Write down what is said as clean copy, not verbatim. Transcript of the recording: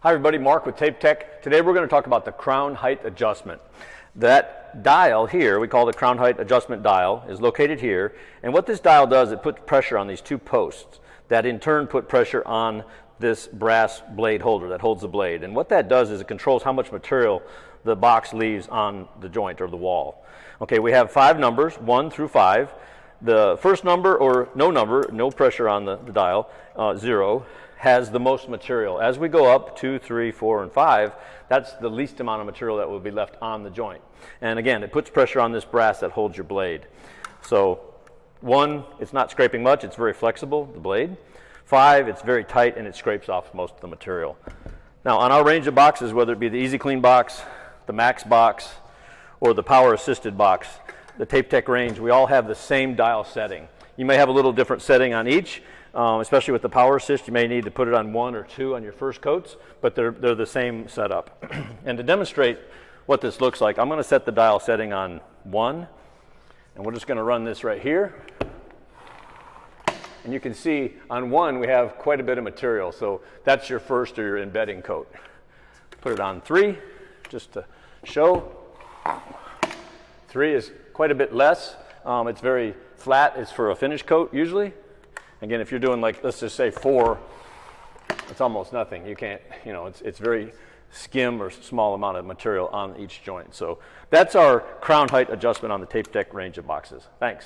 Hi everybody, Mark with TapeTech. Today we're going to talk about the crown height adjustment. That dial here, we call the crown height adjustment dial, is located here. And what this dial does, it puts pressure on these two posts that in turn put pressure on this brass blade holder that holds the blade. And what that does is it controls how much material the box leaves on the joint or the wall. Okay, we have 5 numbers, 1 through 5. The first number, or no pressure on the dial, 0, has the most material. As we go up, 2, 3, 4, and 5, that's the least amount of material that will be left on the joint. And again, it puts pressure on this brass that holds your blade. So 1, it's not scraping much, it's very flexible, the blade. 5, it's very tight and it scrapes off most of the material. Now on our range of boxes, whether it be the Easy Clean box, the Max box, or the Power Assisted box, the TapeTech range, we all have the same dial setting. You may have a little different setting on each. Especially with the Power Assist, you may need to put it on 1 or 2 on your first coats, but they're the same setup. And to demonstrate what this looks like, I'm going to set the dial setting on 1, and we're just going to run this right here. And you can see on 1 we have quite a bit of material, so that's your first or your embedding coat. Put it on 3, just to show. 3 is quite a bit less. It's very flat. It's for a finish coat usually. Again, if you're doing like, let's just say 4, it's almost nothing. You can't, it's very skim or small amount of material on each joint. So that's our crown height adjustment on the TapeTech range of boxes. Thanks.